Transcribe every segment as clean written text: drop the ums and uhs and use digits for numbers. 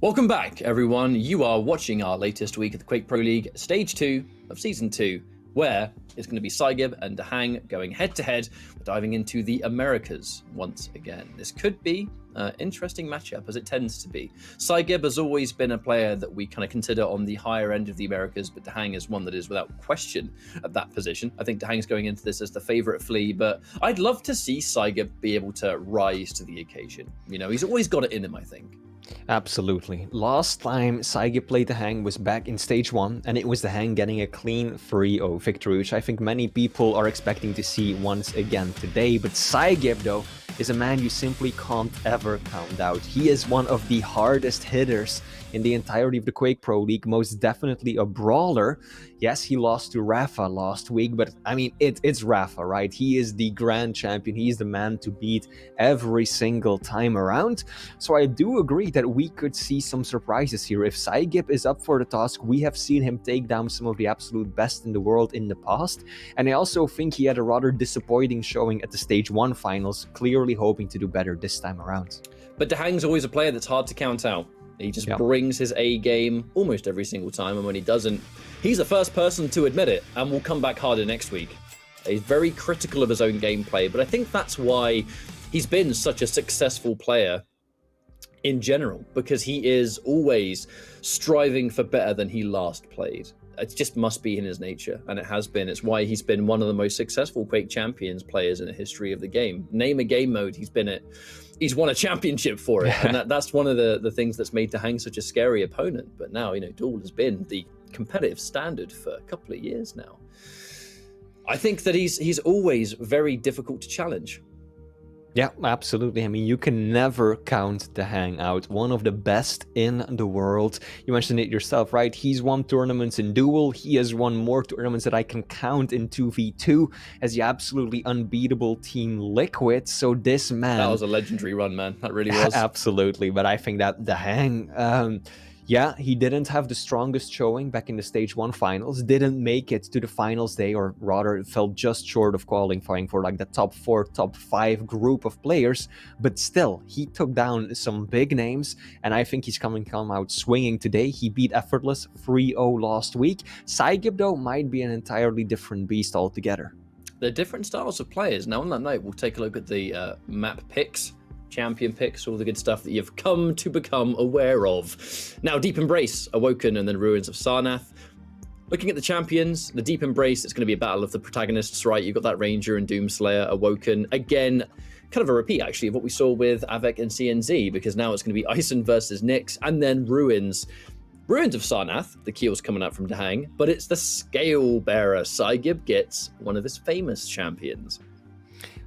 Welcome back, everyone. You are watching our latest week of the Quake Pro League, Stage 2 of Season 2, where it's going to be psygib and DaHanG going head-to-head, diving into the Americas once again. This could be an interesting matchup, as it tends to be. psygib has always been a player that we kind of consider on the higher end of the Americas, but DaHanG is one that is without question at that position. I think DaHanG's going into this as the favorite flea, but I'd love to see psygib be able to rise to the occasion. You know, he's always got it in him, I think. Absolutely. Last time psygib played DaHanG was back in Stage 1, and it was DaHanG getting a clean 3-0 victory, which I think many people are expecting to see once again today. But psygib, though, is a man you simply can't ever count out. He is one of the hardest hitters in the entirety of the Quake Pro League, most definitely a brawler. Yes, he lost to Rafa last week, but I mean, it's Rafa, right? He is the grand champion. He's the man to beat every single time around. So I do agree that we could see some surprises here. If psygib is up for the task, we have seen him take down some of the absolute best in the world in the past. And I also think he had a rather disappointing showing at the Stage 1 finals, clearly hoping to do better this time around. But DaHanG's always a player that's hard to count out. He just brings his A game almost every single time, and when he doesn't, he's the first person to admit it, and will come back harder next week. He's very critical of his own gameplay, but I think that's why he's been such a successful player in general, because he is always striving for better than he last played. It just must be in his nature, and it has been. It's why he's been one of the most successful Quake Champions players in the history of the game. Name a game mode he's been at. He's won a championship for it, and that's one of the things that's made DaHanG such a scary opponent. But now, you know, Duel has been the competitive standard for a couple of years now. I think that he's always very difficult to challenge. Yeah, absolutely. I mean, you can never count DaHanG out. One of the best in the world. You mentioned it yourself, right? He's won tournaments in Duel. He has won more tournaments that I can count in 2v2 as the absolutely unbeatable Team Liquid. So this man... That was a legendary run, man. That really was. Absolutely. But I think that DaHanG... yeah, he didn't have the strongest showing back in the Stage 1 finals, didn't make it to the finals day, or rather fell just short of qualifying for like the top 4, top 5 group of players, but still, he took down some big names, and I think he's come out swinging today. He beat Effortless 3-0 last week. psygib, though, might be an entirely different beast altogether. They're different styles of players. Now, on that note, we'll take a look at the map picks. Champion picks, all the good stuff that you've come to become aware of. Now, Deep Embrace, Awoken, and then Ruins of Sarnath. Looking at the champions, the Deep Embrace, it's going to be a battle of the protagonists, right? You've got that Ranger and Doomslayer, Awoken. Again, kind of a repeat, actually, of what we saw with Avec and CNZ, because now it's going to be Ison versus Nyx, and then Ruins. Ruins of Sarnath, the keel's coming out from DaHanG, but it's the Scale Bearer. psygib gets one of his famous champions.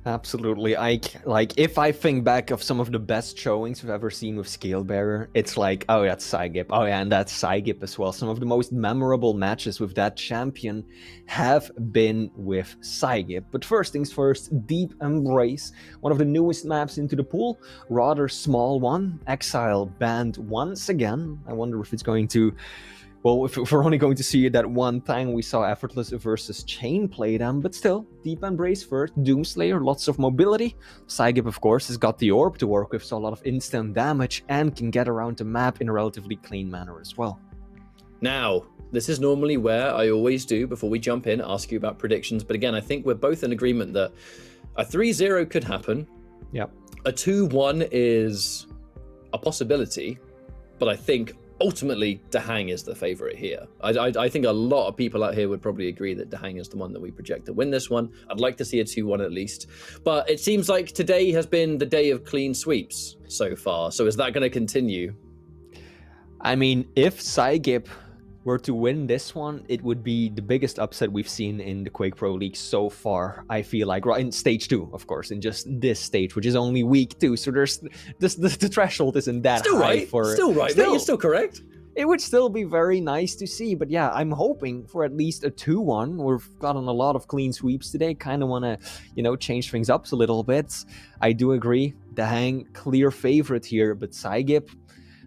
Absolutely. If I think back of some of the best showings we've ever seen with Scalebearer, it's like, oh, that's psygib. Oh, yeah, and that's psygib as well. Some of the most memorable matches with that champion have been with psygib. But first things first, Deep Embrace, one of the newest maps into the pool, rather small one. Exile banned once again. I wonder if it's going to... Well, if we're only going to see it that one time we saw Effortless versus Chain play them, but still, Deep Embrace first, Doomslayer, lots of mobility. psygib, of course, has got the orb to work with, so a lot of instant damage, and can get around the map in a relatively clean manner as well. Now, this is normally where I always do, before we jump in, ask you about predictions, but again, I think we're both in agreement that a 3-0 could happen. Yep. A 2-1 is a possibility, but I think ultimately, DaHanG is the favorite here. I think a lot of people out here would probably agree that DaHanG is the one that we project to win this one. I'd like to see a 2-1 at least. But it seems like today has been the day of clean sweeps so far. So is that going to continue? I mean, if psygib were to win this one, it would be the biggest upset we've seen in the Quake Pro League so far, I feel like. Right in Stage 2, of course, in just this stage, which is only week 2, so there's the threshold isn't that still high right. for... Still right, mate, you're still correct. It would still be very nice to see, but yeah, I'm hoping for at least a 2-1. We've gotten a lot of clean sweeps today, kind of want to, you know, change things up a little bit. I do agree, DaHanG, clear favorite here, but psygib,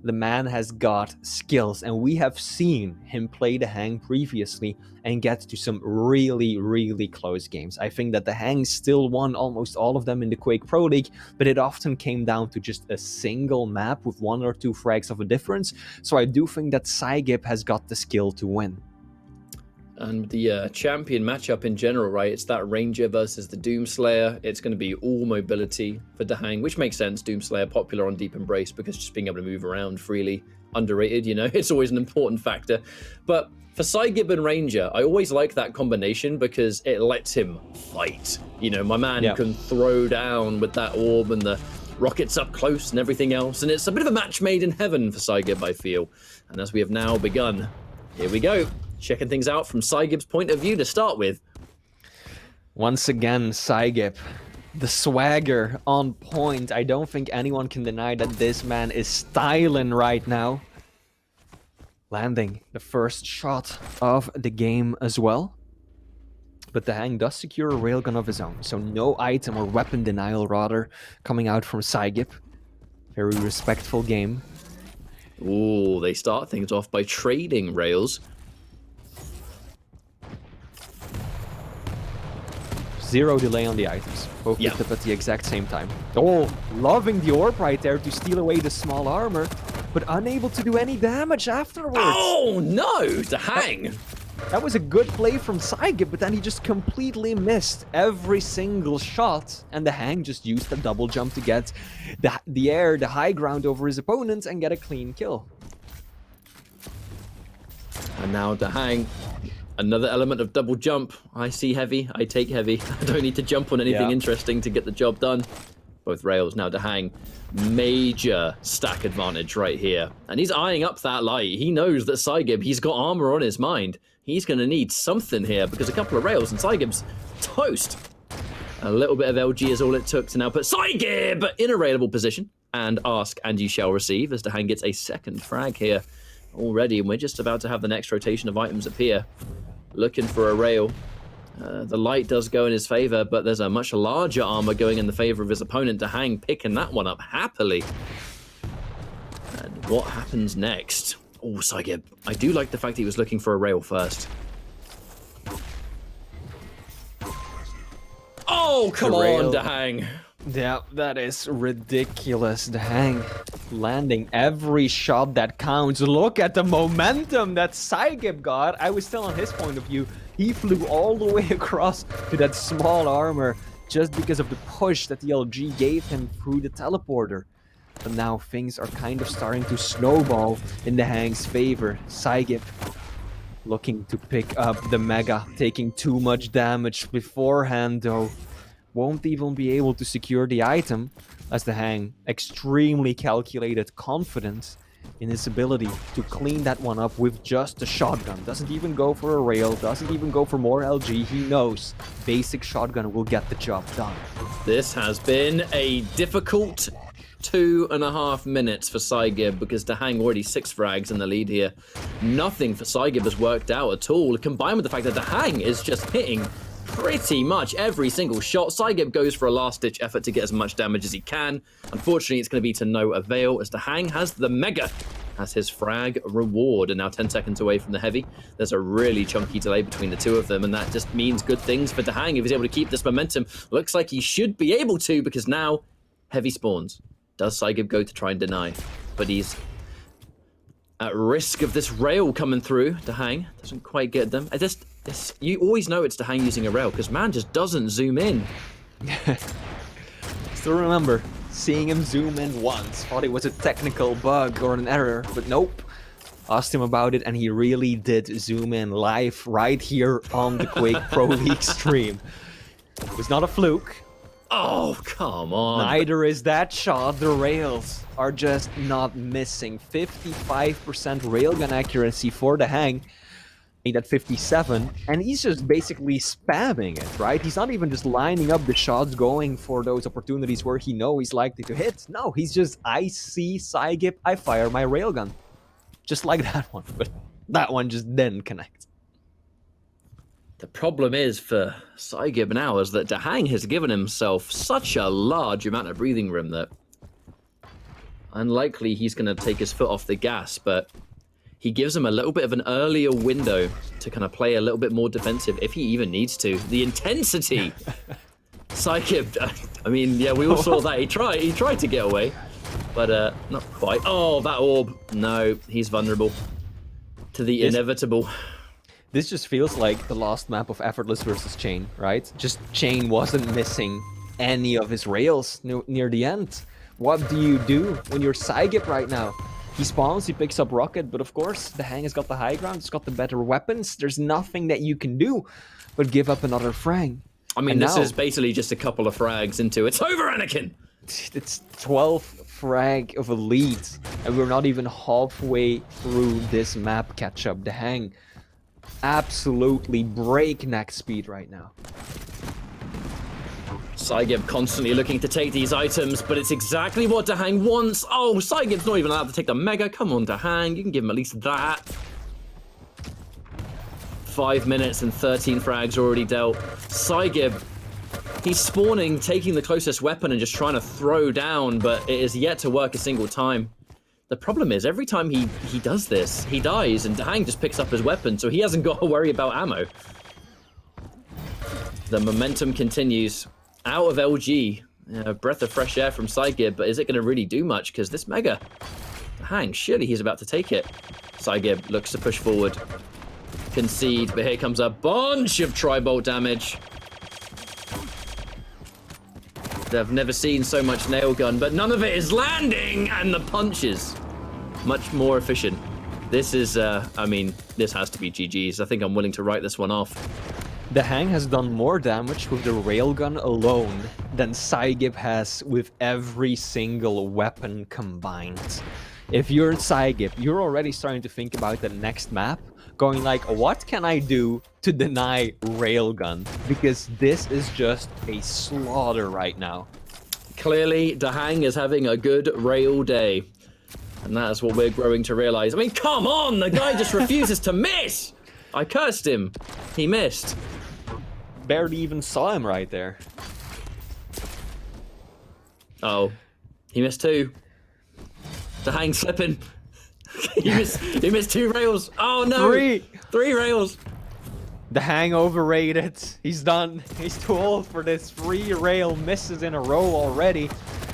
The man has got skills, and we have seen him play DaHanG previously and get to some really, really close games. I think that DaHanG still won almost all of them in the Quake Pro League, but it often came down to just a single map with 1 or 2 frags of a difference. So I do think that psygib has got the skill to win. And the champion matchup in general, right? It's that Ranger versus the Doomslayer. It's going to be all mobility for DaHanG, which makes sense. Doomslayer popular on Deep Embrace because just being able to move around freely, underrated, you know, it's always an important factor. But for psygib and Ranger, I always like that combination because it lets him fight. You know, my man can throw down with that orb and the rockets up close and everything else. And it's a bit of a match made in heaven for psygib, I feel. And as we have now begun, here we go. Checking things out from psygib's point of view to start with. Once again, psygib, the swagger on point. I don't think anyone can deny that this man is styling right now. Landing the first shot of the game as well. But DaHanG does secure a railgun of his own, so no item or weapon denial rather coming out from psygib. Very respectful game. Ooh, they start things off by trading rails. Zero delay on the items. Both picked up at the exact same time. Oh, loving the orb right there to steal away the small armor, but unable to do any damage afterwards. Oh no, DaHanG! That was a good play from psygib, but then he just completely missed every single shot, and DaHanG just used the double jump to get the high ground over his opponent and get a clean kill. And now DaHanG, another element of double jump. I see heavy, I take heavy. I don't need to jump on anything interesting to get the job done. Both rails. Now DaHanG, major stack advantage right here. And he's eyeing up that light. He knows that psygib, he's got armor on his mind. He's going to need something here because a couple of rails and psygib's toast. A little bit of LG is all it took to now put psygib in a railable position. And ask and you shall receive as DaHanG gets a second frag here already. And we're just about to have the next rotation of items appear. Looking for a rail. The light does go in his favor, but there's a much larger armor going in the favor of his opponent. DaHanG picking that one up happily. And what happens next? Oh, psygib. I do like the fact that he was looking for a rail first. Oh, come on, DaHanG. Yeah, that is ridiculous. DaHanG landing every shot that counts. Look at the momentum that psygib got. I was still on his point of view. He flew all the way across to that small armor just because of the push that the LG gave him through the teleporter. But now things are kind of starting to snowball in DaHanG's favor. psygib looking to pick up the Mega, taking too much damage beforehand though. Won't even be able to secure the item as DaHanG extremely calculated, confident in his ability to clean that one up with just a shotgun. Doesn't even go for a rail, doesn't even go for more LG. He knows basic shotgun will get the job done. This has been a difficult 2.5 minutes for psygib because DaHanG already 6 frags in the lead here. Nothing for psygib has worked out at all, combined with the fact that DaHanG is just hitting pretty much every single shot. psygib goes for a last-ditch effort to get as much damage as he can. Unfortunately, it's going to be to no avail as DaHanG has the Mega as his frag reward, and now 10 seconds away from the heavy. There's a really chunky delay between the two of them, and that just means good things for DaHanG if he's able to keep this momentum. Looks like he should be able to because now heavy spawns. Does psygib go to try and deny? But he's at risk of this rail coming through. DaHanG doesn't quite get them. You always know it's DaHanG using a rail because man just doesn't zoom in. Still remember seeing him zoom in once. Thought it was a technical bug or an error, but nope. Asked him about it and he really did zoom in live right here on the Quake Pro League stream. It was not a fluke. Oh, come on. Neither is that shot. The rails are just not missing. 55% railgun accuracy for DaHanG. Made at 57, and he's just basically spamming it, right? He's not even just lining up the shots, going for those opportunities where he knows he's likely to hit. No, he's just, I see psygib, I fire my railgun. Just like that one, but that one just didn't connect. The problem is for psygib now is that DaHanG has given himself such a large amount of breathing room that Unlikely he's going to take his foot off the gas, but he gives him a little bit of an earlier window to kind of play a little bit more defensive if he even needs to. The intensity! psygib, I mean, yeah, we all saw that. He tried to get away, but not quite. Oh, that orb. No, he's vulnerable to the inevitable. This just feels like the last map of Effortless versus Chain, right? Just Chain wasn't missing any of his rails near the end. What do you do when you're psygib right now? He spawns, he picks up Rocket, but of course, DaHanG has got the high ground, it's got the better weapons. There's nothing that you can do but give up another frag. I mean, this is basically just a couple of frags into it's over, Anakin! It's 12 frag of a lead, and we're not even halfway through this map catch-up. DaHanG, absolutely breakneck speed right now. psygib constantly looking to take these items, but it's exactly what DaHanG wants. Oh, psygib's not even allowed to take the Mega. Come on, DaHanG, you can give him at least that. 5 minutes and 13 frags already dealt. psygib, he's spawning, taking the closest weapon and just trying to throw down, but it is yet to work a single time. The problem is, every time he does this, he dies, and DaHanG just picks up his weapon, so he hasn't got to worry about ammo. The momentum continues. Out of LG. A breath of fresh air from psygib, but is it going to really do much? Because this Mega, DaHanG, surely he's about to take it. psygib looks to push forward. Concede, but here comes a bunch of tri-bolt damage. I've never seen so much nail gun, but none of it is landing, and the punches much more efficient. This is, I mean, this has to be GG's. I think I'm willing to write this one off. DaHanG has done more damage with the railgun alone than psygib has with every single weapon combined. If you're in psygib, you're already starting to think about the next map, going like, what can I do to deny railgun? Because this is just a slaughter right now. Clearly, DaHanG is having a good rail day. And that is what we're growing to realize. I mean, come on! The guy just refuses to miss! I cursed him. He missed. Barely even saw him right there. Oh. He missed two. DaHanG slipping. he missed 2 rails. Oh no! 3 rails. DaHanG overrated. He's done. He's too old for this. 3 rail misses in a row already.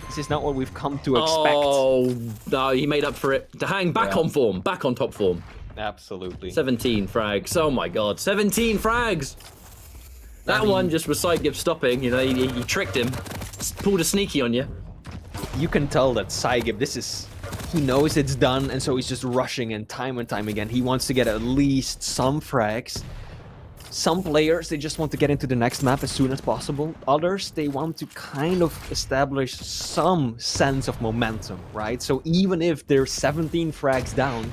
This is not what we've come to expect. Oh, no, he made up for it. DaHanG back on form, back on top form. Absolutely. 17 frags. Oh my god, 17 frags! That one just was psygib stopping, you know, he tricked him. Pulled a sneaky on you. You can tell that psygib, he knows it's done, and so he's just rushing and time again. He wants to get at least some frags. Some players, they just want to get into the next map as soon as possible. Others, they want to kind of establish some sense of momentum, right? So even if they're 17 frags down,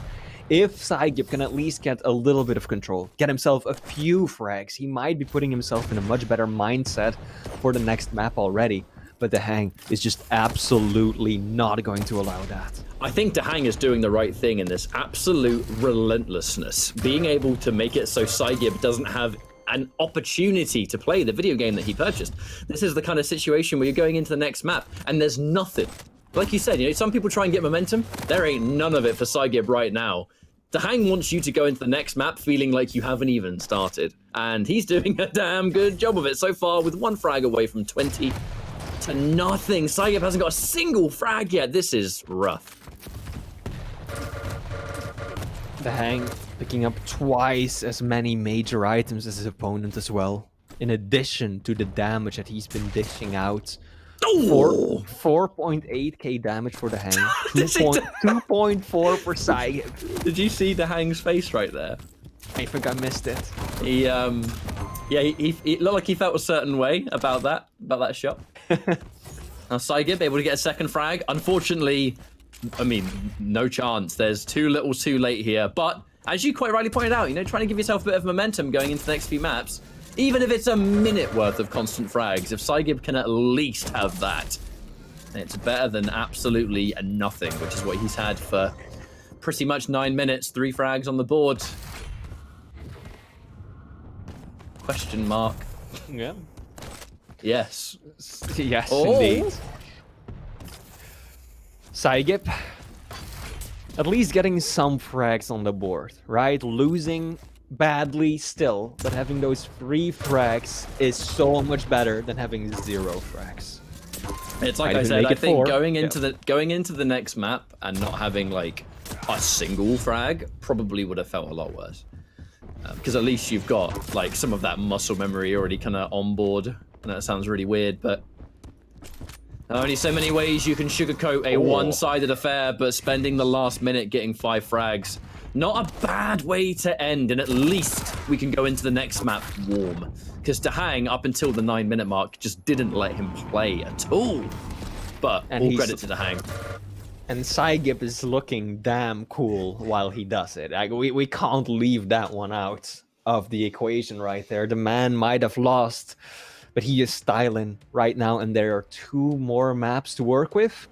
if psygib can at least get a little bit of control, get himself a few frags, he might be putting himself in a much better mindset for the next map already. But DaHanG is just absolutely not going to allow that. I think DaHanG is doing the right thing in this absolute relentlessness. Being able to make it so psygib doesn't have an opportunity to play the video game that he purchased. This is the kind of situation where you're going into the next map and there's nothing. Like you said, you know, some people try and get momentum. There ain't none of it for psygib right now. DaHanG wants you to go into the next map feeling like you haven't even started. And he's doing a damn good job of it so far, with 1 frag away from 20 to nothing. psygib hasn't got a single frag yet. This is rough. DaHanG picking up twice as many major items as his opponent as well. In addition to the damage that he's been dishing out. 4.8k damage for DaHanG. 2.4 for psygib. Did you see DaHanG's face right there? I think I missed it. He looked like he felt a certain way about that shot. Now psygib able to get a second frag. Unfortunately, I mean, no chance. There's too little too late here. But as you quite rightly pointed out, you know, trying to give yourself a bit of momentum going into the next few maps, even if it's a minute worth of constant frags, if psygib can at least have that, it's better than absolutely nothing, which is what he's had for pretty much 9 minutes. 3 frags on the board. Question mark. Yeah. Yes. Yes, indeed. psygib, at least getting some frags on the board, right? Losing badly still, but having those 3 frags is so much better than having 0 frags. It's like I said, I think going into the next map and not having like a single frag probably would have felt a lot worse. Because at least you've got like some of that muscle memory already kind of on board. And that sounds really weird, but only so many ways you can sugarcoat a one-sided affair, but spending the last minute getting 5 frags, not a bad way to end, and at least we can go into the next map warm. Because DaHanG, up until the 9-minute mark, just didn't let him play at all. But all credit to DaHanG. And psygib is looking damn cool while he does it. Like, we can't leave that one out of the equation right there. The man might have lost, but he is styling right now, and there are 2 more maps to work with.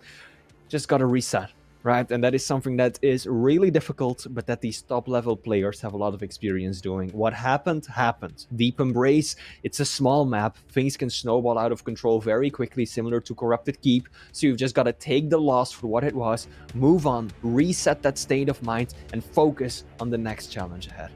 Just gotta reset, right? And that is something that is really difficult, but that these top-level players have a lot of experience doing. What happened, happened. Deep Embrace, it's a small map. Things can snowball out of control very quickly, similar to Corrupted Keep. So you've just gotta take the loss for what it was, move on, reset that state of mind, and focus on the next challenge ahead.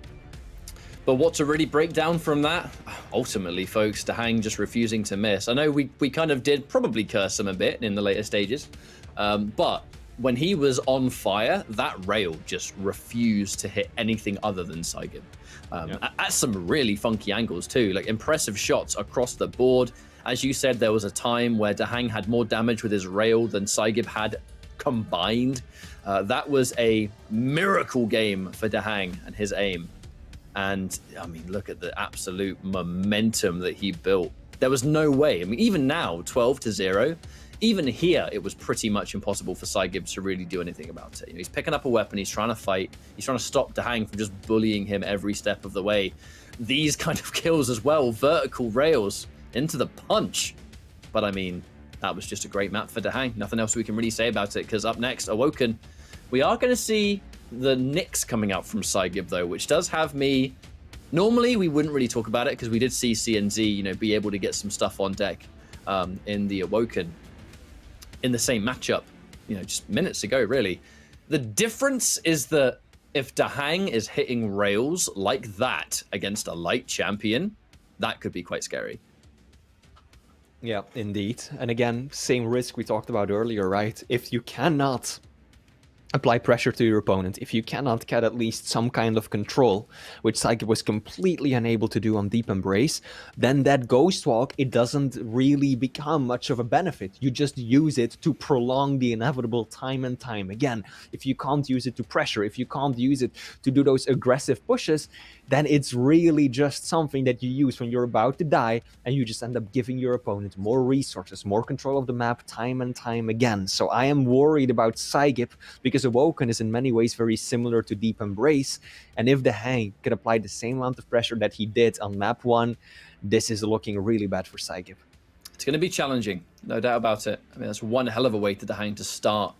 But what to really break down from that? Ultimately, folks, DaHanG just refusing to miss. I know we kind of did probably curse him a bit in the later stages, but when he was on fire, that rail just refused to hit anything other than psygib. At some really funky angles too, like impressive shots across the board. As you said, there was a time where DaHanG had more damage with his rail than psygib had combined. That was a miracle game for DaHanG and his aim. And I mean, look at the absolute momentum that he built. There was no way. I mean, even now, 12-0, even here, it was pretty much impossible for psygib to really do anything about it. You know, he's picking up a weapon, he's trying to fight, he's trying to stop DaHanG from just bullying him every step of the way. These kind of kills as well, vertical rails into the punch. But I mean, that was just a great map for DaHanG. Nothing else we can really say about it, because up next, Awoken, we are going to see the Nyx coming out from psygib though, which does have me. Normally we wouldn't really talk about it because we did see CNZ, you know, be able to get some stuff on deck in the Awoken in the same matchup, you know, just minutes ago really. The difference is that if DaHanG is hitting rails like that against a light champion, that could be quite scary. Yeah, indeed. And again, same risk we talked about earlier, right? If you cannot apply pressure to your opponent, if you cannot get at least some kind of control, which psygib was completely unable to do on Deep Embrace, then that Ghost Walk, it doesn't really become much of a benefit. You just use it to prolong the inevitable time and time again. If you can't use it to pressure, if you can't use it to do those aggressive pushes, then it's really just something that you use when you're about to die, and you just end up giving your opponent more resources, more control of the map time and time again. So I am worried about psygib, because Awoken is in many ways very similar to Deep Embrace, and if DaHanG could apply the same amount of pressure that he did on map 1, this is looking really bad for psygib. It's going to be challenging, no doubt about it. I mean, that's one hell of a way to DaHanG to start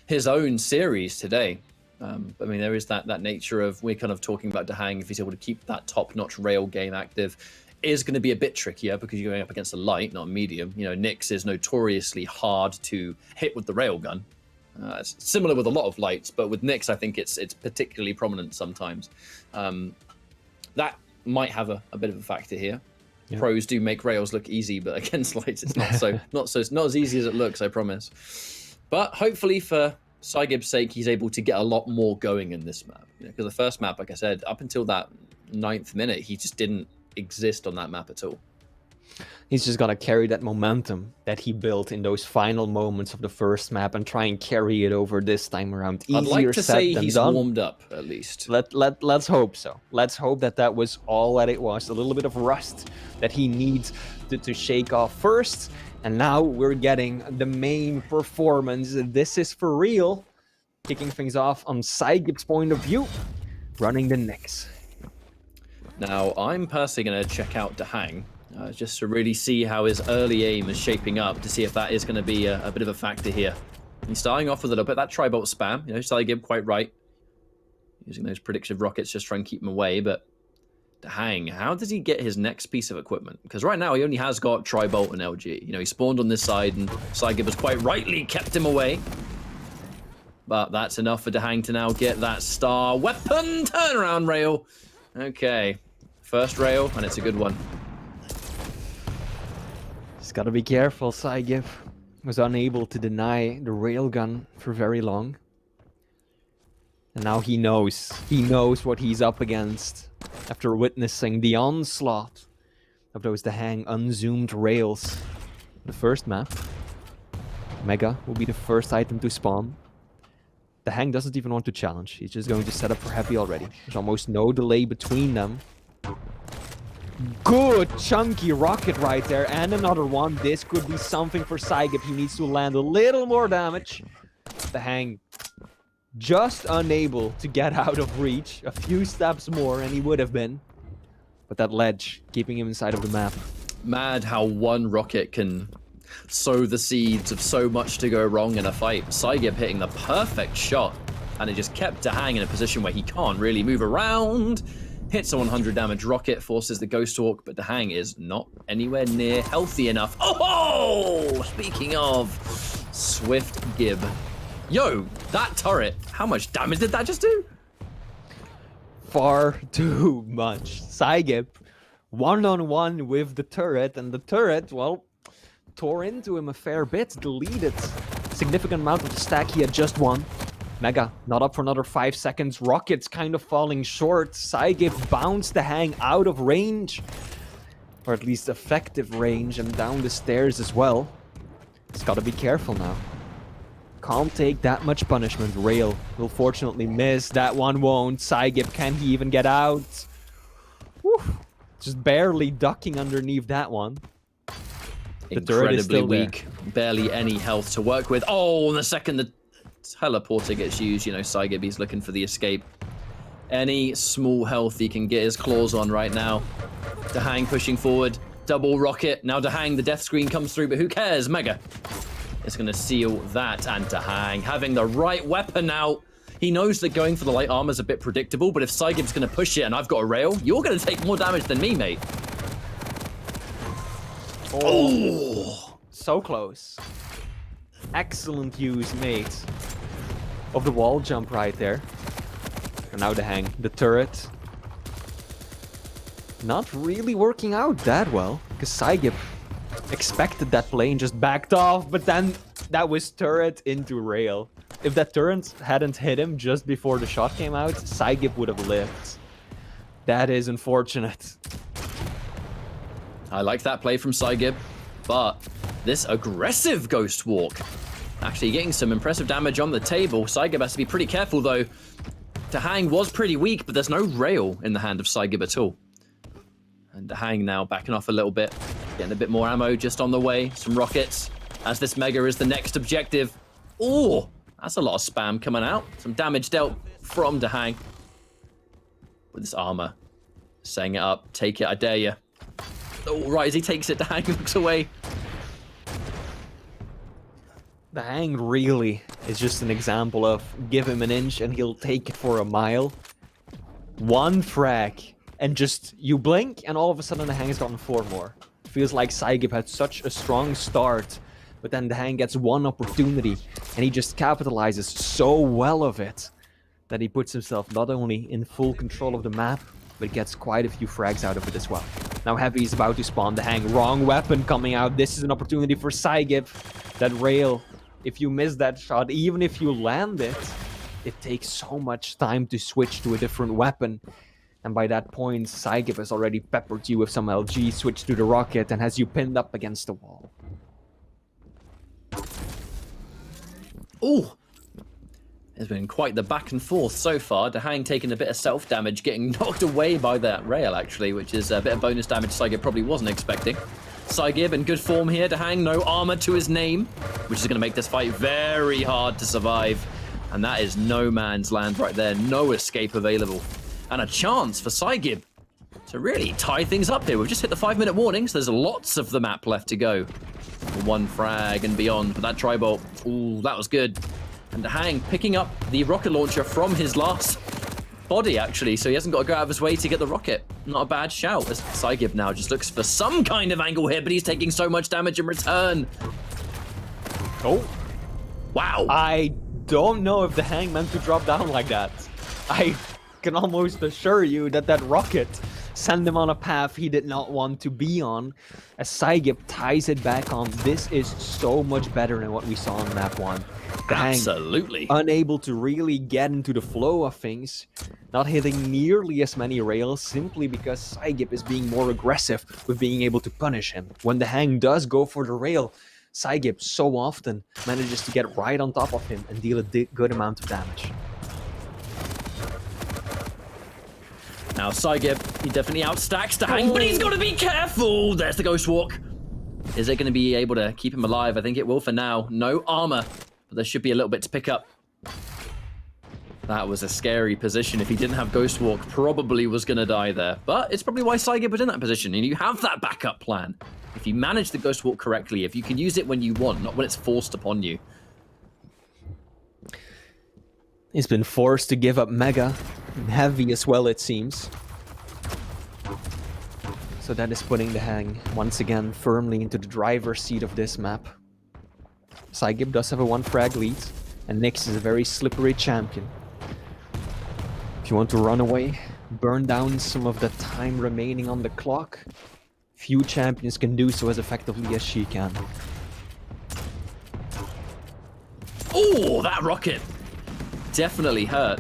his own series today. I mean, there is that nature of, we're kind of talking about DaHanG, if he's able to keep that top-notch rail game active, is going to be a bit trickier because you're going up against a light, not a medium. You know, Nyx is notoriously hard to hit with the railgun. It's similar with a lot of lights, but with Nyx, I think it's particularly prominent sometimes. That might have a bit of a factor here. Yeah. Pros do make rails look easy, but against lights, it's not as easy as it looks, I promise. But hopefully for psygib's sake, he's able to get a lot more going in this map. You know, because the first map, like I said, up until that 9th minute, he just didn't exist on that map at all. He's just got to carry that momentum that he built in those final moments of the first map and try and carry it over this time around. Easier I'd like to said say than he's done. warmed up, at least. Let's hope so. Let's hope that was all that it was. A little bit of rust that he needs to shake off first. And now we're getting the main performance. This is for real. Kicking things off on psygib's point of view, running the Nyx. Now, I'm personally going to check out DaHanG, just to really see how his early aim is shaping up, to see if that is going to be a bit of a factor here. He's starting off with a little bit of that tri-bolt spam. You know, psygib quite right. Using those predictive rockets, just try and keep him away, but DaHanG, how does he get his next piece of equipment? Because right now he only has got tri-bolt and LG. You know, he spawned on this side, and psygib has quite rightly kept him away. But that's enough for DaHanG to now get that star weapon turnaround rail. Okay, first rail, and it's a good one. Just gotta be careful. psygib was unable to deny the railgun for very long. And now he knows. He knows what he's up against after witnessing the onslaught of those DaHanG unzoomed rails. The first map. Mega will be the first item to spawn. DaHanG doesn't even want to challenge. He's just going to set up for heavy already. There's almost no delay between them. Good chunky rocket right there. And another one. This could be something for psygib. He needs to land a little more damage. DaHanG just unable to get out of reach. A few steps more and he would have been. But that ledge, keeping him inside of the map. Mad how one rocket can sow the seeds of so much to go wrong in a fight. psygib hitting the perfect shot, and it just kept DaHanG in a position where he can't really move around. Hits a 100 damage rocket, forces the Ghost Walk, but DaHanG is not anywhere near healthy enough. Oh! Speaking of, Swift Gib. Yo, that turret, how much damage did that just do? Far too much. psygib, one-on-one with the turret, and the turret, well, tore into him a fair bit, deleted significant amount of the stack he had just won. Mega, not up for another 5 seconds. Rockets kind of falling short. psygib bounced DaHanG out of range. Or at least effective range, and down the stairs as well. He's gotta be careful now. Can't take that much punishment. Rail will fortunately miss. That one won't. psygib, can he even get out? Whew. Just barely ducking underneath that one. The Incredibly weak. Barely any health to work with. Oh, and the second the teleporter gets used, you know, psygib, he's looking for the escape. Any small health he can get his claws on right now. DaHanG pushing forward. Double rocket. Now DaHanG, the death screen comes through, but who cares? Mega. It's going to seal that, and DaHanG having the right weapon out. He knows that going for the light armor is a bit predictable, but if psygib's going to push it and I've got a rail, you're going to take more damage than me, mate. Oh, so close. Excellent use, mate, of the wall jump right there. And now DaHanG, the turret. Not really working out that well, because psygib expected that play and just backed off, but then that was turret into rail. If that turret hadn't hit him just before the shot came out, psygib would have lived. That is unfortunate. I like that play from psygib, but this aggressive Ghost Walk actually getting some impressive damage on the table. psygib has to be pretty careful though. DaHanG was pretty weak, but there's no rail in the hand of psygib at all. And DaHanG now backing off a little bit. Getting a bit more ammo just on the way. Some rockets. As this Mega is the next objective. Oh, that's a lot of spam coming out. Some damage dealt from DaHanG. With this armor. Saying it up. Take it, I dare you. Oh, right, as he takes it, DaHanG looks away. DaHanG really is just an example of give him an inch and he'll take it for a mile. One frag. And just, you blink and all of a sudden DaHanG has gotten 4 more. Feels like psygib had such a strong start, but then DaHanG gets one opportunity and he just capitalizes so well of it that he puts himself not only in full control of the map, but gets quite a few frags out of it as well. Now Heavy is about to spawn. DaHanG, wrong weapon coming out. This is an opportunity for psygib. That rail, if you miss that shot, even if you land it, it takes so much time to switch to a different weapon. And by that point, psygib has already peppered you with some LG, switched to the rocket, and has you pinned up against the wall. Ooh! It's been quite the back and forth so far. DaHanG taking a bit of self-damage, getting knocked away by that rail, actually, which is a bit of bonus damage psygib probably wasn't expecting. psygib in good form here. DaHanG, no armor to his name, which is going to make this fight very hard to survive. And that is no man's land right there. No escape available. And a chance for psygib to really tie things up here. We've just hit the 5-minute warning, so there's lots of the map left to go. 1 frag and beyond. But that tri-bolt, ooh, that was good. And DaHanG picking up the rocket launcher from his last body, actually, so he hasn't got to go out of his way to get the rocket. Not a bad shout. As psygib now just looks for some kind of angle here, but he's taking so much damage in return. Oh. Wow. I don't know if DaHanG meant to drop down like that. I can almost assure you that that rocket sent him on a path he did not want to be on. As psygib ties it back on, this is so much better than what we saw on map 1. Absolutely. Unable to really get into the flow of things, not hitting nearly as many rails simply because psygib is being more aggressive with being able to punish him. When DaHanG does go for the rail, psygib so often manages to get right on top of him and deal a good amount of damage. Now psygib, he definitely outstacks DaHanG, but he's got to be careful. There's the Ghost Walk. Is it going to be able to keep him alive? I think it will for now. No armor, but there should be a little bit to pick up. That was a scary position. If he didn't have Ghost Walk, probably was going to die there. But it's probably why psygib was in that position, and you have that backup plan. If you manage the Ghost Walk correctly, if you can use it when you want, not when it's forced upon you. He's been forced to give up Mega, and heavy as well it seems. So that is putting DaHanG once again firmly into the driver's seat of this map. psygib does have a 1 frag lead, and Nyx is a very slippery champion. If you want to run away, burn down some of the time remaining on the clock, few champions can do so as effectively as she can. Oh, that rocket definitely hurt.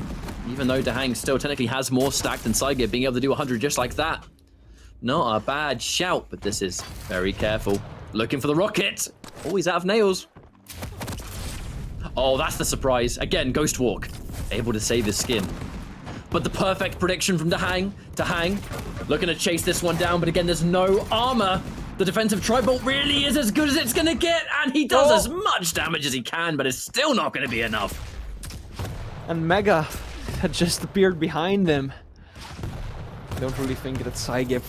Even though DaHanG still technically has more stack than psygib, being able to do 100 just like that. Not a bad shout, but this is very careful. Looking for the rocket. Oh, he's out of nails. Oh, that's the surprise. Again, Ghost Walk. Able to save his skin. But the perfect prediction from DaHanG. DaHanG looking to chase this one down, but again, there's no armor. The defensive tri-bolt really is as good as it's going to get, and he does as much damage as he can, but it's still not going to be enough. And Mega had just appeared behind them. I don't really think that psygib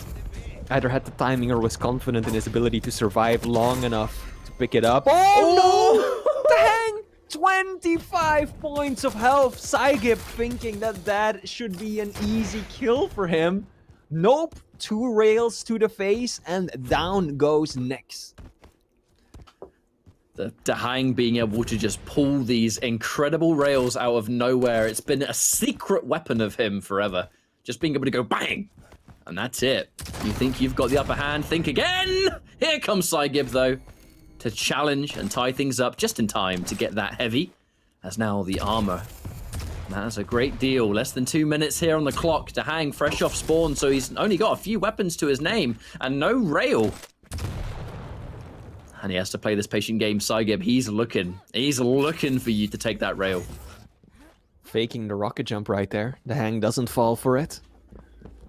either had the timing or was confident in his ability to survive long enough to pick it up. Oh no! DaHanG! 25 points of health. psygib thinking that that should be an easy kill for him. Nope. 2 rails to the face and down goes Nyx. The DaHanG being able to just pull these incredible rails out of nowhere. It's been a secret weapon of him forever. Just being able to go bang. And that's it. You think you've got the upper hand? Think again! Here comes psygib, though, to challenge and tie things up just in time to get that heavy. As now the armor. That's a great deal. Less than 2 minutes here on the clock. DaHanG fresh off spawn, so he's only got a few weapons to his name. And no rail. And he has to play this patient game. psygib, he's looking for you to take that rail. Faking the rocket jump right there. DaHanG doesn't fall for it.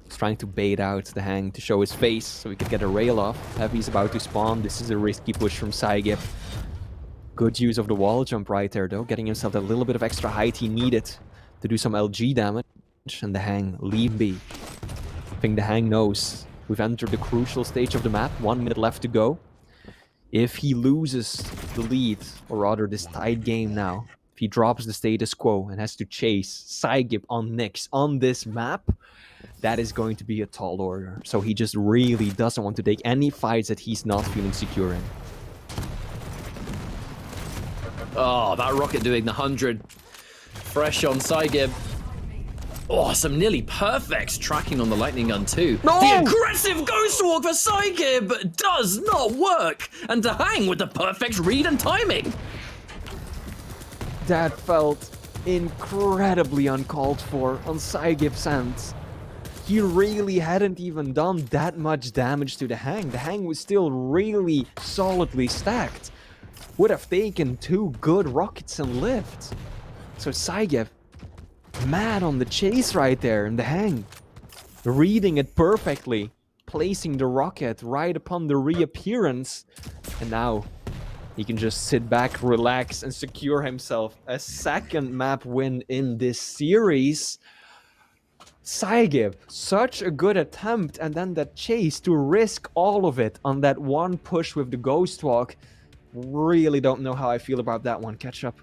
He's trying to bait out DaHanG to show his face so he could get a rail off. Heavy's about to spawn. This is a risky push from psygib. Good use of the wall jump right there though, getting himself that little bit of extra height he needed to do some LG damage. And DaHanG leave be. I think DaHanG knows we've entered the crucial stage of the map. 1 minute left to go. If he loses the lead, or rather this tied game now, if he drops the status quo and has to chase psygib on Nyx on this map, that is going to be a tall order. So he just really doesn't want to take any fights that he's not feeling secure in. Oh, that rocket doing the 100. Fresh on psygib. Oh, some nearly perfects tracking on the lightning gun too. No! The aggressive Ghost Walk for psygib does not work. And DaHanG with the perfect read and timing. That felt incredibly uncalled for on psygib's end. He really hadn't even done that much damage to DaHanG. DaHanG was still really solidly stacked. Would have taken 2 good rockets and lived. So psygib, mad on the chase right there, and DaHanG reading it perfectly, placing the rocket right upon the reappearance, and now he can just sit back, relax, and secure himself a 2nd map win in this series. psygib, such a good attempt, and then that chase to risk all of it on that one push with the Ghost Walk. Really don't know how I feel about that one. Catch up.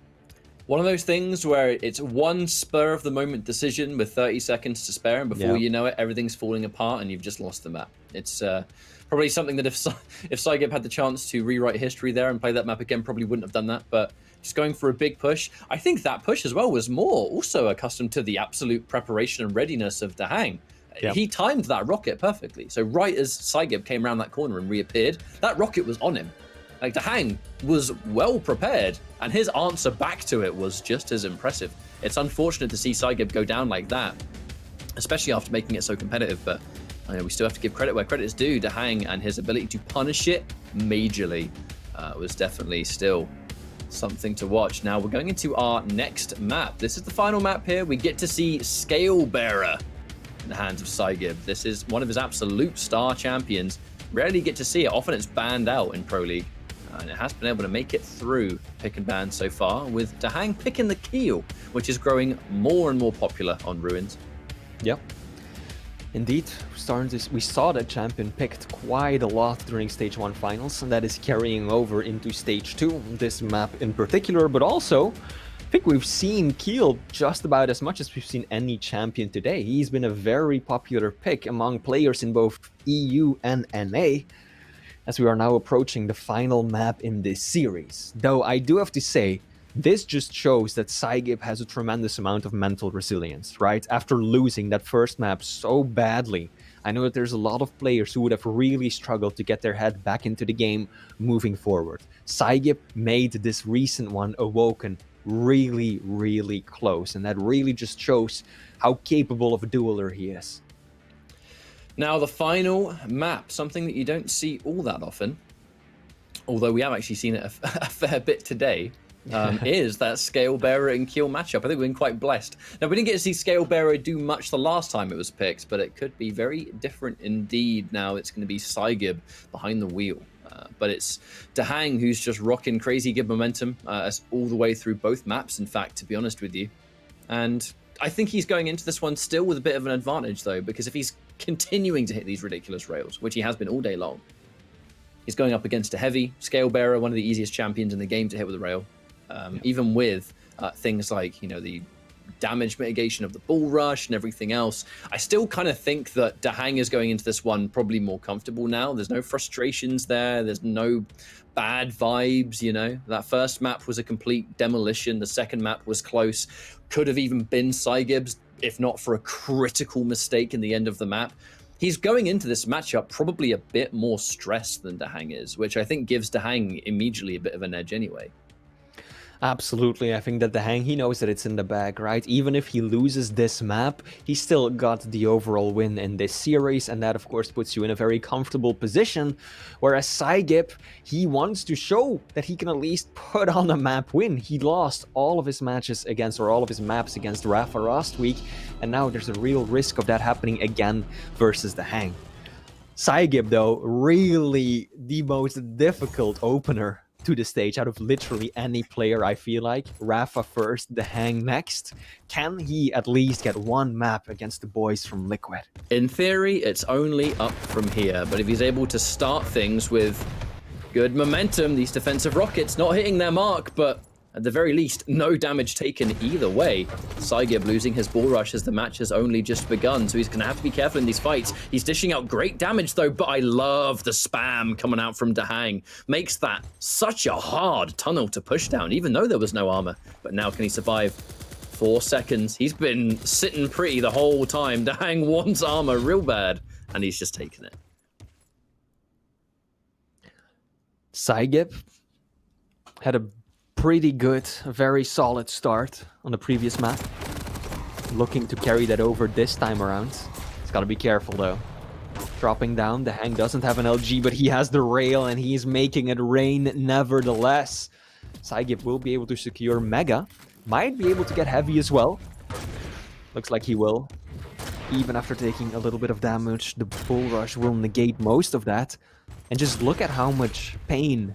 One of those things where it's one spur of the moment decision with 30 seconds to spare, and before you know it, everything's falling apart and you've just lost the map. It's probably something that if psygib had the chance to rewrite history there and play that map again, probably wouldn't have done that. But He's going for a big push. I think that push as well was more also accustomed to the absolute preparation and readiness of DaHanG. Yep. He timed that rocket perfectly. So right as psygib came around that corner and reappeared, that rocket was on him. Like, DaHanG was well prepared, and his answer back to it was just as impressive. It's unfortunate to see psygib go down like that, especially after making it so competitive, but I know we still have to give credit where credit is due. DaHanG and his ability to punish it majorly was definitely still something to watch. Now we're going into our next map. This is the final map here. We get to see Scale Bearer in the hands of psygib. This is one of his absolute star champions. Rarely get to see it. Often it's banned out in Pro League. And it has been able to make it through pick and ban so far, with DaHanG picking the Keel, which is growing more and more popular on Ruins. Yep. Indeed, we saw that champion picked quite a lot during Stage 1 finals, and that is carrying over into Stage 2, this map in particular, but also, I think we've seen Keel just about as much as we've seen any champion today. He's been a very popular pick among players in both EU and NA, as we are now approaching the final map in this series. Though I do have to say, this just shows that psygib has a tremendous amount of mental resilience, right? After losing that first map so badly, I know that there's a lot of players who would have really struggled to get their head back into the game moving forward. psygib made this recent one, Awoken, really, really close, and that really just shows how capable of a dueler he is. Now the final map, something that you don't see all that often, although we have actually seen it a fair bit today, is that Scale Bearer and Keel matchup. I think we've been quite blessed. Now, we didn't get to see Scale Bearer do much the last time it was picked, but it could be very different indeed. Now it's going to be psygib behind the wheel. But it's DaHanG who's just rocking crazy good momentum all the way through both maps, in fact, to be honest with you. And I think he's going into this one still with a bit of an advantage, though, because if he's continuing to hit these ridiculous rails, which he has been all day long, he's going up against a heavy Scale Bearer, one of the easiest champions in the game to hit with a rail. Even with things like, you know, the damage mitigation of the bull rush and everything else, I still kind of think that DaHanG is going into this one probably more comfortable now. There's no frustrations there. There's no bad vibes, you know. That first map was a complete demolition. The second map was close. Could have even been psygib's, if not for a critical mistake in the end of the map. He's going into this matchup probably a bit more stressed than DaHanG is, which I think gives DaHanG immediately a bit of an edge anyway. Absolutely, I think that DaHanG, he knows that it's in the bag, right? Even if he loses this map, he still got the overall win in this series, and that of course puts you in a very comfortable position. Whereas psygib, he wants to show that he can at least put on a map win. He lost all of his matches against, or all of his maps against Rafa last week, and now there's a real risk of that happening again versus DaHanG. psygib, though, really the most difficult opener to the stage out of literally any player, I feel like. Rafa first, DaHanG next. Can he at least get one map against the boys from Liquid? In theory, it's only up from here, but if he's able to start things with good momentum, these defensive rockets not hitting their mark, but at the very least, no damage taken either way. psygib losing his bull rush as the match has only just begun, so he's going to have to be careful in these fights. He's dishing out great damage, though, but I love the spam coming out from DaHanG. Makes that such a hard tunnel to push down, even though there was no armor. But now can he survive? 4 seconds. He's been sitting pretty the whole time. DaHanG wants armor real bad, and he's just taking it. psygib had a pretty good, very solid start on the previous map. Looking to carry that over this time around. He's got to be careful though. Dropping down, DaHanG doesn't have an LG, but he has the rail and he's making it rain nevertheless. psygib will be able to secure Mega. Might be able to get heavy as well. Looks like he will. Even after taking a little bit of damage, the bull rush will negate most of that. And just look at how much pain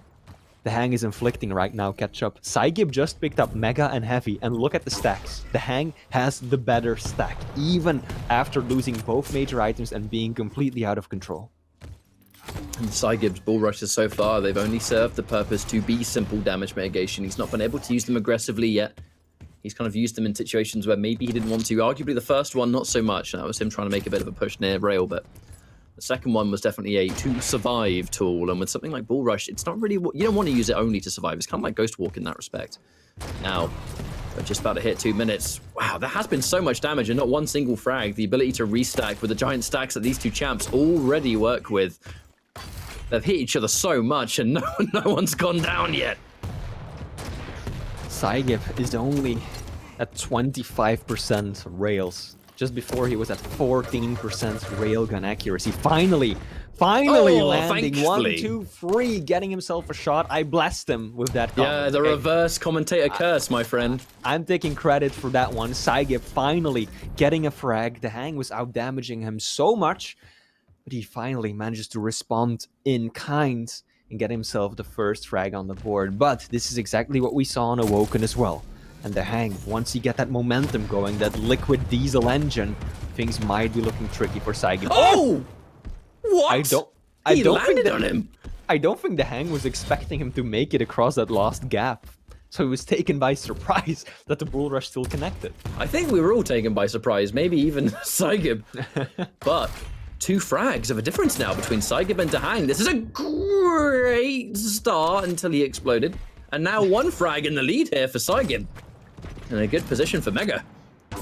DaHanG is inflicting right now, Ketchup. psygib just picked up Mega and Heavy, and look at the stacks. DaHanG has the better stack, even after losing both major items and being completely out of control. And psygib's bull rushes so far, they've only served the purpose to be simple damage mitigation. He's not been able to use them aggressively yet. He's kind of used them in situations where maybe he didn't want to. Arguably the first one, not so much. That was him trying to make a bit of a push near rail, but The second one was definitely a to survive tool, and with something like Bull Rush, it's not really you don't want to use it only to survive. It's kind of like Ghost Walk in that respect. Now, we're just about to hit 2 minutes. Wow, there has been so much damage and not one single frag. The ability to restack with the giant stacks that these two champs already work with. They've hit each other so much, and no one's gone down yet. psygib is only at 25% rails. Just before he was at 14% railgun accuracy. Finally landing. Thankfully. 1, 2, 3, getting himself a shot. I blessed him with that comment. Yeah, the reverse commentator curse, my friend. I'm taking credit for that one. psygib finally getting a frag. DaHanG was out damaging him so much, but he finally manages to respond in kind and get himself the first frag on the board. But this is exactly what we saw on Awoken as well. And DaHanG, once you get that momentum going, that liquid diesel engine, things might be looking tricky for psygib. Oh! What? I don't landed think on him. I don't think DaHanG was expecting him to make it across that last gap. So he was taken by surprise that the Bull Rush still connected. I think we were all taken by surprise, maybe even psygib. But 2 frags of a difference now between psygib and DaHanG. This is a great start until he exploded. And now 1 frag in the lead here for psygib. In a good position for Mega. I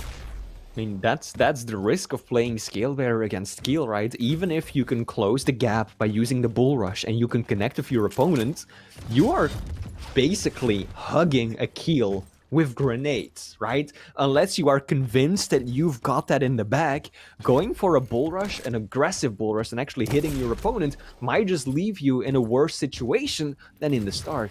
mean, that's the risk of playing Scale Bearer against Skill, right? Even if you can close the gap by using the Bull Rush and you can connect with your opponent, you are basically hugging a kill with grenades, right? Unless you are convinced that you've got that in the bag, going for a Bull Rush, an aggressive Bull Rush, and actually hitting your opponent might just leave you in a worse situation than in the start.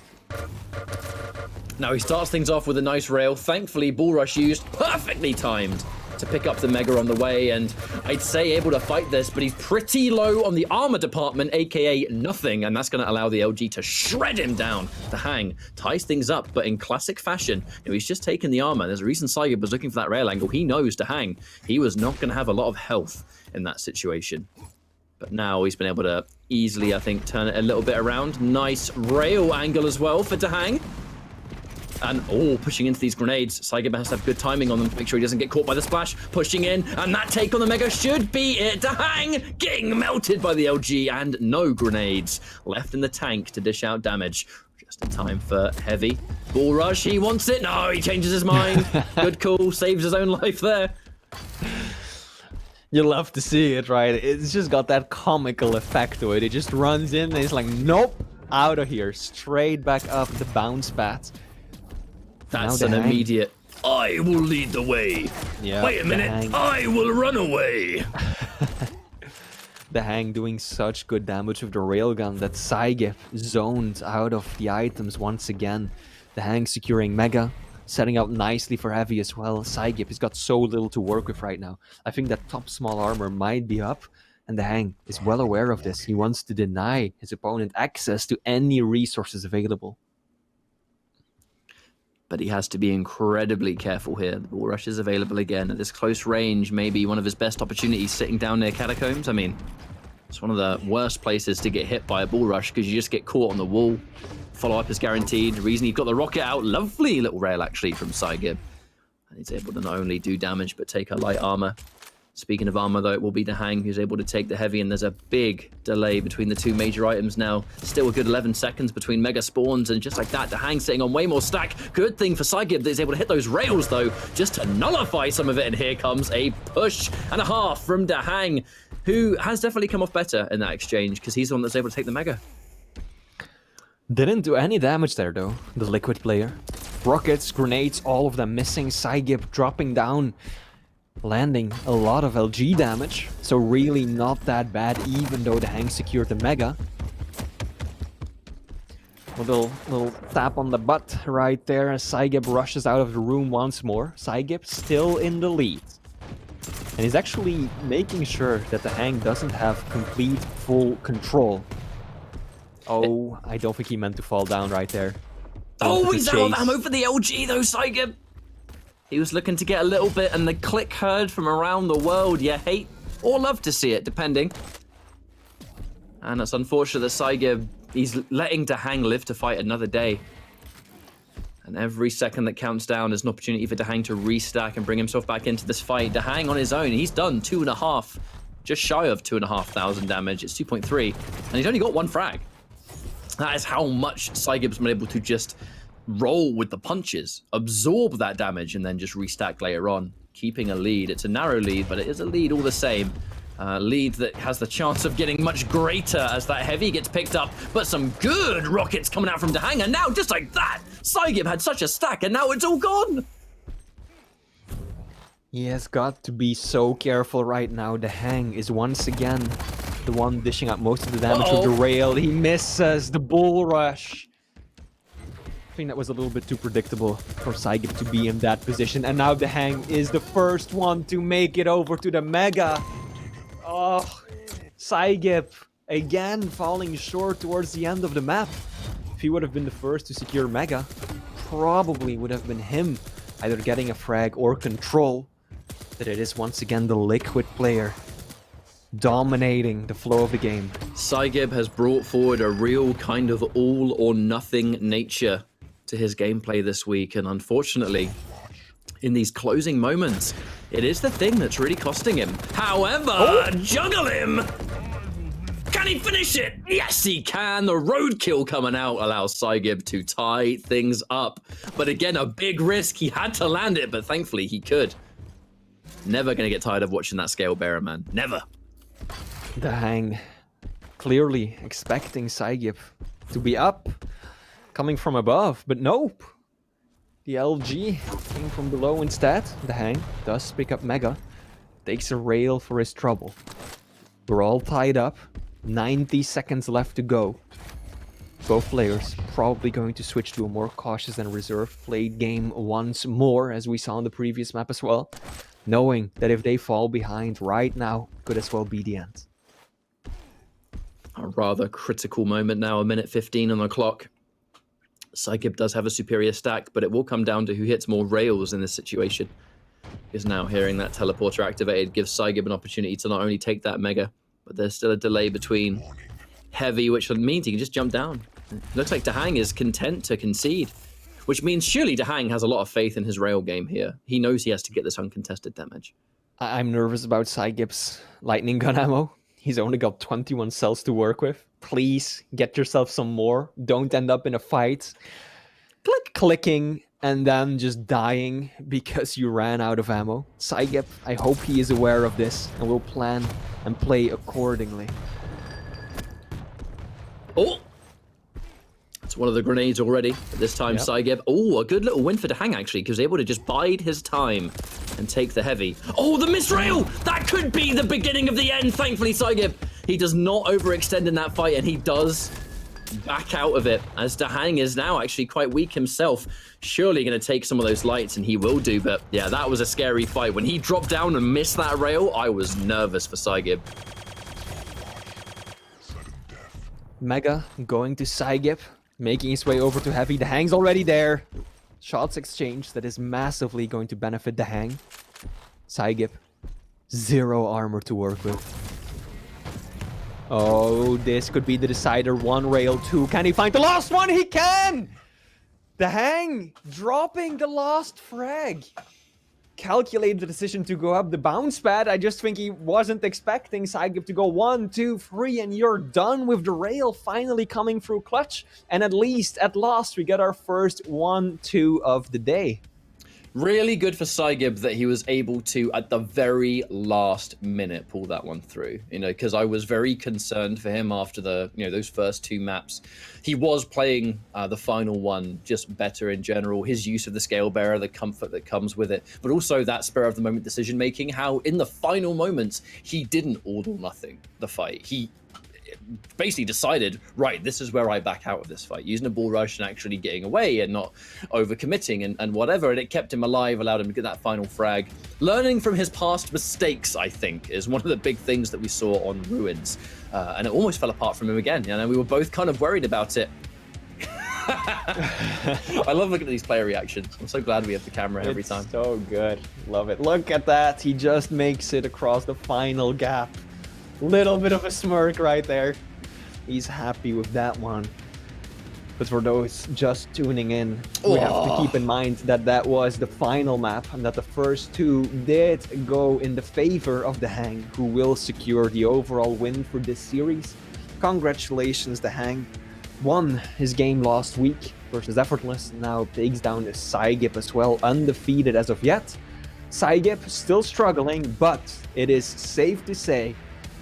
Now he starts things off with a nice rail. Thankfully, Bull Rush used, perfectly timed to pick up the Mega on the way, and I'd say able to fight this, but he's pretty low on the armor department, aka nothing, and that's going to allow the LG to shred him down. DaHanG ties things up, but in classic fashion. You know, he's just taken the armor. There's a reason psygib was looking for that rail angle. He knows DaHanG. He was not going to have a lot of health in that situation. But now he's been able to easily, I think, turn it a little bit around. Nice rail angle as well for DaHanG. And, pushing into these grenades. psygib has to have good timing on them to make sure he doesn't get caught by the splash. Pushing in, and that take on the Mega should be it. DaHanG getting melted by the LG, and no grenades left in the tank to dish out damage. Just in time for Heavy. Bull Rush, he wants it. No, he changes his mind. Good call, saves his own life there. You love to see it, right? It's just got that comical effect to it. It just runs in and it's like, nope, out of here. Straight back up the bounce pad. That's an immediate, I will lead the way. Yeah, wait a minute, I will run away. DaHanG doing such good damage with the railgun that psygib zoned out of the items once again. DaHanG securing Mega, setting up nicely for Heavy as well. psygib has got so little to work with right now. I think that top small armor might be up, and DaHanG is well aware of this. He wants to deny his opponent access to any resources available. But he has to be incredibly careful here. The Bull Rush is available again at this close range. Maybe one of his best opportunities sitting down near Catacombs. I mean, it's one of the worst places to get hit by a Bull Rush because you just get caught on the wall. Follow-up is guaranteed. The reason you've got the rocket out, lovely little rail actually from psygib. And he's able to not only do damage, but take a light armor. Speaking of armor, though, it will be DaHanG who's able to take the Heavy, and there's a big delay between the 2 major items now. Still a good 11 seconds between Mega spawns, and just like that, DaHanG sitting on way more stack. Good thing for psygib that he's able to hit those rails, though, just to nullify some of it, and here comes a push and a half from DaHanG, who has definitely come off better in that exchange, because he's the one that's able to take the Mega. Didn't do any damage there, though, the Liquid player. Rockets, grenades, all of them missing. psygib dropping down, landing a lot of LG damage, so really not that bad, even though DaHanG secured the Mega. A little tap on the butt right there as psygib rushes out of the room once more. psygib still in the lead. And he's actually making sure that DaHanG doesn't have complete, full control. Oh, I don't think he meant to fall down right there. Oh, he's out of ammo for the LG though, psygib. He was looking to get a little bit, and the click heard from around the world. You hate or love to see it, depending. And it's unfortunate that psygib, he's letting DaHanG live to fight another day. And every second that counts down is an opportunity for DaHanG to restack and bring himself back into this fight. DaHanG on his own, he's done 2.5 just shy of 2,500 damage. It's 2.3, and he's only got 1 frag. That is how much psygib's been able to just roll with the punches, absorb that damage, and then just restack later on, keeping a lead. It's a narrow lead, but it is a lead all the same. Lead that has the chance of getting much greater as that heavy gets picked up, but some good rockets coming out from DaHanG, and now just like that, psygib had such a stack, and now it's all gone. He has got to be so careful right now. DaHanG is once again the one dishing out most of the damage with the rail. He misses the bull rush. I think that was a little bit too predictable for psygib to be in that position, and now DaHanG is the first one to make it over to the Mega. Oh, psygib again falling short towards the end of the map. If he would have been the first to secure Mega, probably would have been him either getting a frag or control. But it is once again the Liquid player dominating the flow of the game. psygib has brought forward a real kind of all or nothing nature to his gameplay this week, and unfortunately, in these closing moments, it is the thing that's really costing him. However, juggle him! Can he finish it? Yes, he can. The roadkill coming out allows psygib to tie things up. But again, a big risk. He had to land it, but thankfully he could. Never going to get tired of watching that scale bearer, man. Never. DaHanG clearly expecting psygib to be up, coming from above, but nope. The LG came from below instead. DaHanG does pick up Mega, takes a rail for his trouble. We're all tied up, 90 seconds left to go. Both players probably going to switch to a more cautious and reserved play game once more, as we saw in the previous map as well, knowing that if they fall behind right now, could as well be the end. A rather critical moment now, 1:15 on the clock. psygib does have a superior stack, but it will come down to who hits more rails in this situation. Because now hearing that teleporter activated gives psygib an opportunity to not only take that Mega, but there's still a delay between heavy, which means he can just jump down. It looks like DaHanG is content to concede, which means surely DaHanG has a lot of faith in his rail game here. He knows he has to get this uncontested damage. I'm nervous about psygib's lightning gun ammo. He's only got 21 cells to work with. Please get yourself some more. Don't end up in a fight clicking and then just dying because you ran out of ammo. psygib, I hope he is aware of this and will plan and play accordingly. Oh! It's one of the grenades already. But this time, psygib. Oh, a good little win for DaHanG, actually, because he was able to just bide his time and take the heavy. Oh, the missed rail! That could be the beginning of the end, thankfully, psygib. He does not overextend in that fight, and he does back out of it, as DaHanG is now actually quite weak himself. Surely going to take some of those lights, and he will do, but yeah, that was a scary fight. When he dropped down and missed that rail, I was nervous for psygib. Mega going to psygib, making his way over to heavy. DaHanG's already there. Shots exchanged. That is massively going to benefit DaHanG. psygib, 0 armor to work with. Oh, this could be the decider. 1 rail, 2. Can he find the last one? He can! DaHanG dropping the last frag. Calculated the decision to go up the bounce pad. I just think he wasn't expecting psygib to go 1, 2, 3, and you're done with the rail finally coming through clutch. And at last, we get our first 1-2 of the day. Really good for psygib that he was able to, at the very last minute, pull that one through. You know, because I was very concerned for him after the, those first 2 maps. He was playing the final one just better in general. His use of the scale bearer, the comfort that comes with it, but also that spur of the moment decision making. How in the final moments he didn't all or nothing the fight. He basically decided, right, this is where I back out of this fight, using a bull rush and actually getting away and not overcommitting and whatever, and it kept him alive, allowed him to get that final frag. Learning from his past mistakes, I think, is one of the big things that we saw on Ruins, and it almost fell apart from him again. We were both kind of worried about it. I love looking at these player reactions. I'm so glad we have the camera every time. It's so good. Love it. Look at that. He just makes it across the final gap. Little bit of a smirk right there. He's happy with that one. But for those just tuning in, we have to keep in mind that that was the final map and that the first two did go in the favor of DaHanG, who will secure the overall win for this series. Congratulations, DaHanG. Won his game last week versus Effortless, now takes down the psygib as well, undefeated as of yet. psygib still struggling, but it is safe to say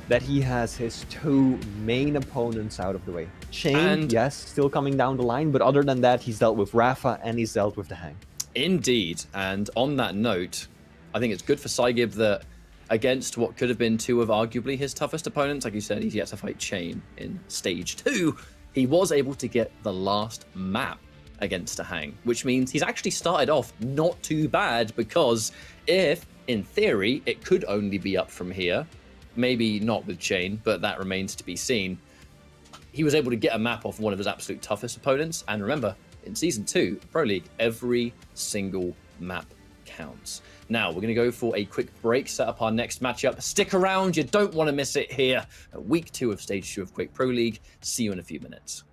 that he has his two main opponents out of the way. Chain, yes, still coming down the line, but other than that, he's dealt with Rafa and he's dealt with DaHanG. Indeed, and on that note, I think it's good for psygib that against what could have been two of arguably his toughest opponents, like you said, he's yet to fight Chain in stage 2, he was able to get the last map against DaHanG, which means he's actually started off not too bad, because if, in theory, it could only be up from here, maybe not with Chain, but that remains to be seen. He was able to get a map off one of his absolute toughest opponents. And remember, in Season 2, Pro League, every single map counts. Now, we're going to go for a quick break, set up our next matchup. Stick around, you don't want to miss it here at Week 2 of Stage 2 of Quake Pro League. See you in a few minutes.